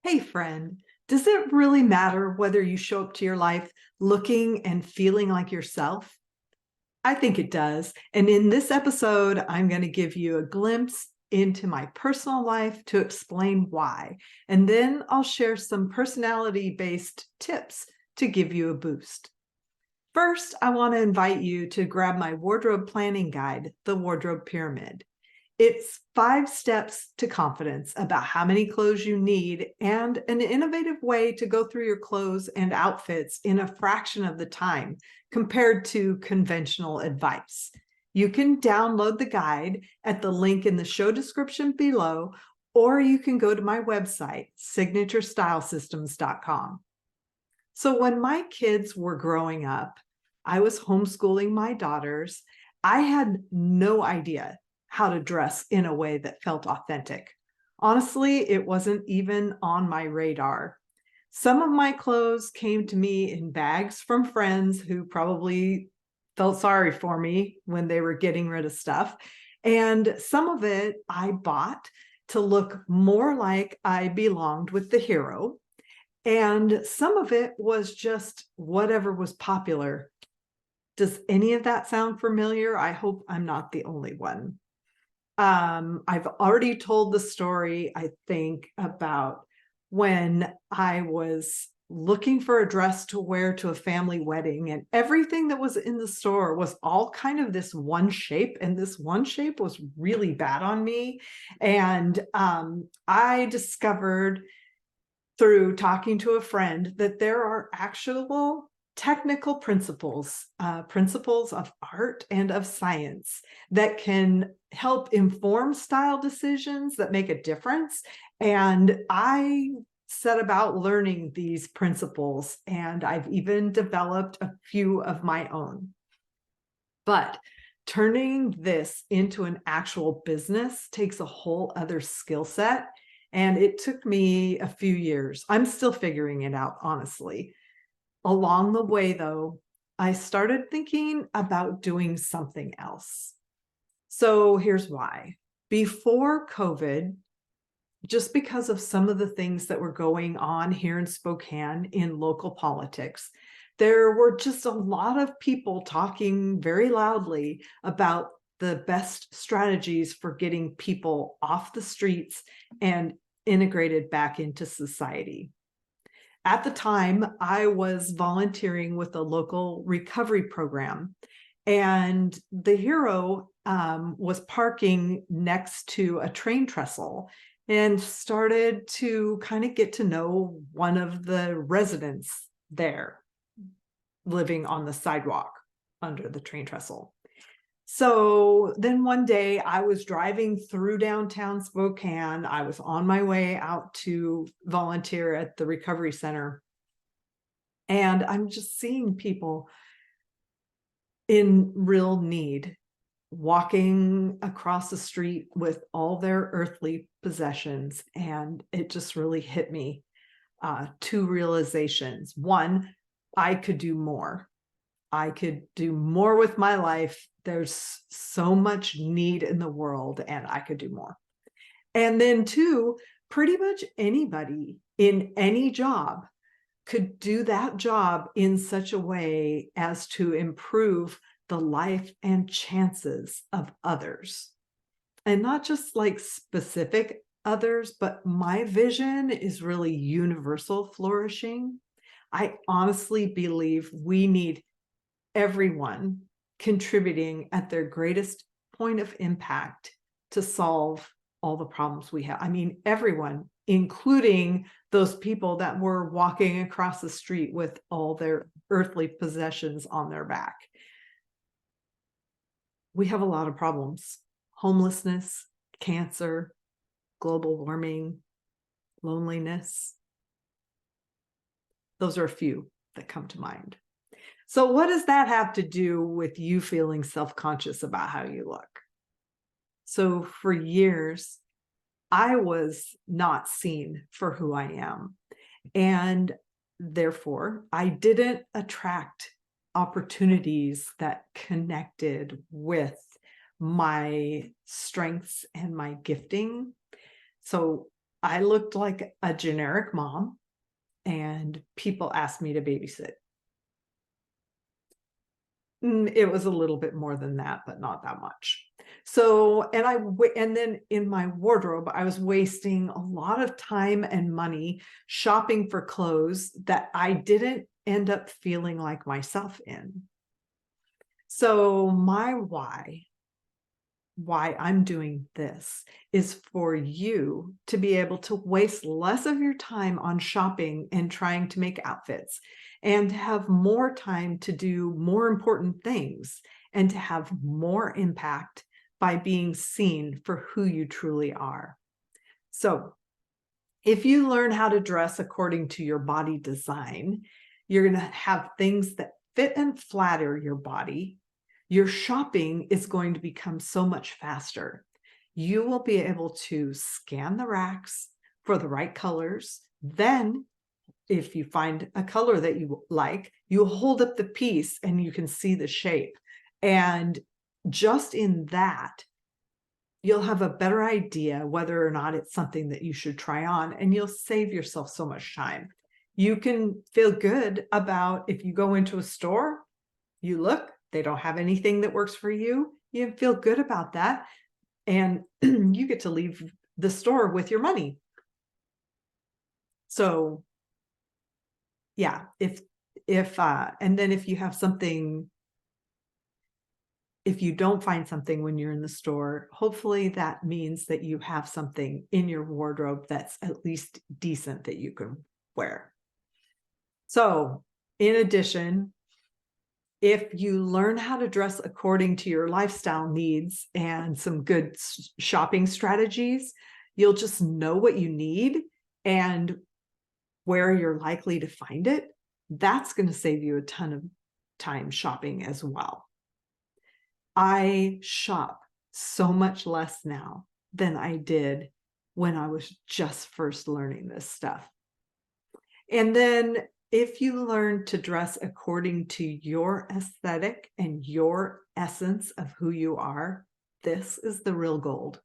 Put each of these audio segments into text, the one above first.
Hey, friend, does it really matter whether you show up to your life looking and feeling like yourself? I think it does. And in this episode, I'm going to give you a glimpse into my personal life to explain why. And then I'll share some personality based tips to give you a boost. First, I want to invite you to grab my wardrobe planning guide, The Wardrobe Pyramid. It's 5 steps to confidence about how many clothes you need and an innovative way to go through your clothes and outfits in a fraction of the time compared to conventional advice. You can download the guide at the link in the show description below, or you can go to my website, signaturestylesystems.com. So when my kids were growing up, I was homeschooling my daughters. I had no idea how to dress in a way that felt authentic. Honestly, it wasn't even on my radar. Some of my clothes came to me in bags from friends who probably felt sorry for me when they were getting rid of stuff. And some of it I bought to look more like I belonged with the hero. And some of it was just whatever was popular. Does any of that sound familiar? I hope I'm not the only one. I've already told the story, I think, about when I was looking for a dress to wear to a family wedding, and everything that was in the store was all kind of this one shape, and this one shape was really bad on me. And I discovered through talking to a friend that there are actual technical principles of art and of science that can help inform style decisions that make a difference. And I set about learning these principles, and I've even developed a few of my own. But turning this into an actual business takes a whole other skill set. And it took me a few years. I'm still figuring it out, honestly. Along the way, though, I started thinking about doing something else. So here's why. Before COVID, just because of some of the things that were going on here in Spokane in local politics, there were just a lot of people talking very loudly about the best strategies for getting people off the streets and integrated back into society. At the time, I was volunteering with a local recovery program, and the hero was parking next to a train trestle and started to kind of get to know one of the residents there living on the sidewalk under the train trestle. So then one day I was driving through downtown Spokane. I was on my way out to volunteer at the recovery center. And I'm just seeing people in real need walking across the street with all their earthly possessions. And it just really hit me. Two realizations. One, I could do more. I could do more with my life. There's so much need in the world, and I could do more. And then two, pretty much anybody in any job could do that job in such a way as to improve the life and chances of others. And not just like specific others, but my vision is really universal flourishing. I honestly believe we need everyone contributing at their greatest point of impact to solve all the problems we have. I mean, everyone, including those people that were walking across the street with all their earthly possessions on their back. We have a lot of problems: homelessness, cancer, global warming, loneliness. Those are a few that come to mind. So what does that have to do with you feeling self-conscious about how you look? So for years, I was not seen for who I am. And therefore, I didn't attract opportunities that connected with my strengths and my gifting. So I looked like a generic mom, and people asked me to babysit. It was a little bit more than that, but not that much. So, and then in my wardrobe, I was wasting a lot of time and money shopping for clothes that I didn't end up feeling like myself in. So my why I'm doing this is for you to be able to waste less of your time on shopping and trying to make outfits, and have more time to do more important things, and to have more impact by being seen for who you truly are. So if you learn how to dress according to your body design, you're going to have things that fit and flatter your body. Your shopping is going to become so much faster. You will be able to scan the racks for the right colors. Then, if you find a color that you like, you hold up the piece and you can see the shape. And just in that, you'll have a better idea whether or not it's something that you should try on, and you'll save yourself so much time. You can feel good about if you go into a store, you look, they don't have anything that works for you. You feel good about that, and you get to leave the store with your money. So yeah, and then if you have something, if you don't find something when you're in the store, hopefully that means that you have something in your wardrobe that's at least decent that you can wear. So in addition, if you learn how to dress according to your lifestyle needs and some good shopping strategies, you'll just know what you need and where you're likely to find it. That's going to save you a ton of time shopping as well. I shop so much less now than I did when I was just first learning this stuff. And then if you learn to dress according to your aesthetic and your essence of who you are, this is the real gold.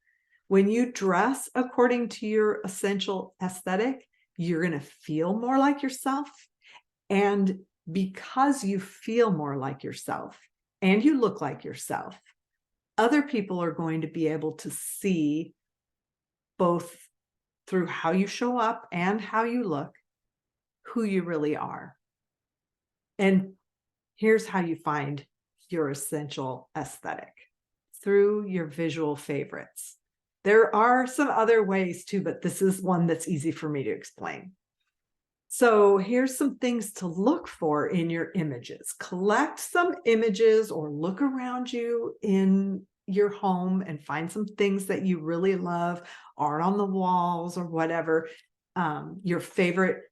When you dress according to your essential aesthetic, you're going to feel more like yourself. And because you feel more like yourself and you look like yourself, other people are going to be able to see, both through how you show up and how you look, who you really are. And here's how you find your essential aesthetic: through your visual favorites. There are some other ways too, but this is one that's easy for me to explain. So here's some things to look for in your images. Collect some images or look around you in your home and find some things that you really love, art on the walls or whatever. Your favorite.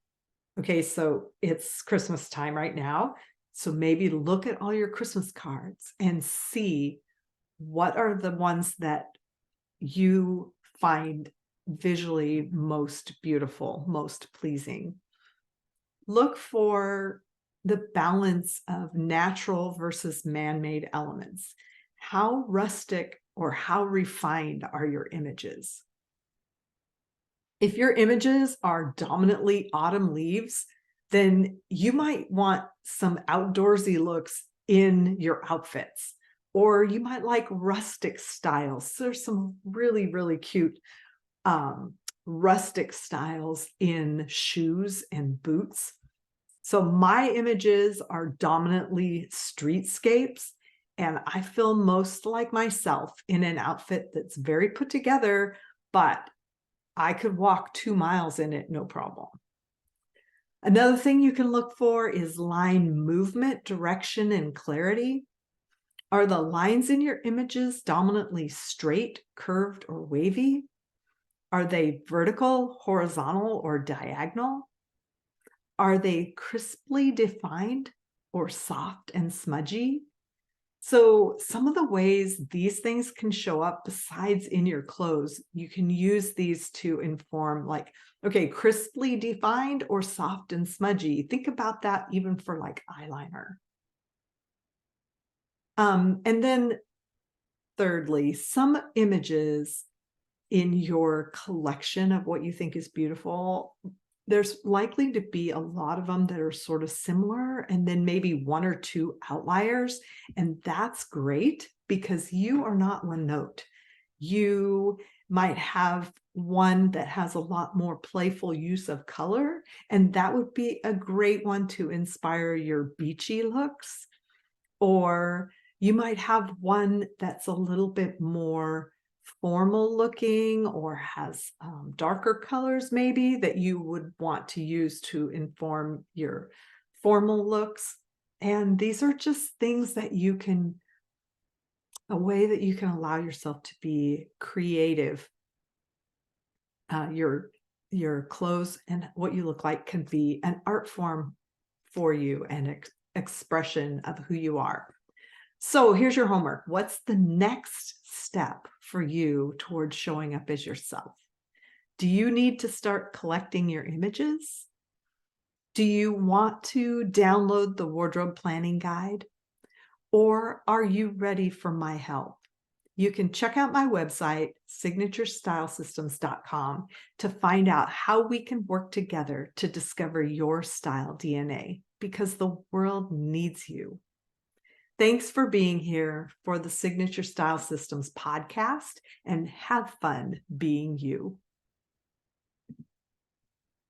Okay, so it's Christmas time right now. So maybe look at all your Christmas cards and see what are the ones that you find visually most beautiful, most pleasing. Look for the balance of natural versus man-made elements. How rustic or how refined are your images? If your images are dominantly autumn leaves, then you might want some outdoorsy looks in your outfits, or you might like rustic styles. There's some really, really cute rustic styles in shoes and boots. So my images are dominantly streetscapes, and I feel most like myself in an outfit that's very put together, but I could walk 2 miles in it, no problem. Another thing you can look for is line movement, direction, and clarity. Are the lines in your images dominantly straight, curved, or wavy? Are they vertical, horizontal, or diagonal? Are they crisply defined or soft and smudgy? So some of the ways these things can show up besides in your clothes, you can use these to inform, like, okay, crisply defined or soft and smudgy. Think about that even for like eyeliner. And then thirdly, some images in your collection of what you think is beautiful, there's likely to be a lot of them that are sort of similar, and then maybe one or two outliers. And that's great because you are not one note. You might have one that has a lot more playful use of color, and that would be a great one to inspire your beachy looks. Or you might have one that's a little bit more formal looking or has darker colors maybe that you would want to use to inform your formal looks. And these are just things that you can, a way that you can allow yourself to be creative. Your clothes and what you look like can be an art form for you and expression of who you are. So here's your homework. What's the next step for you towards showing up as yourself? Do you need to start collecting your images? Do you want to download the wardrobe planning guide? Or are you ready for my help? You can check out my website, signaturestylesystems.com, to find out how we can work together to discover your style DNA, because the world needs you. Thanks for being here for the Signature Style Systems podcast, and have fun being you.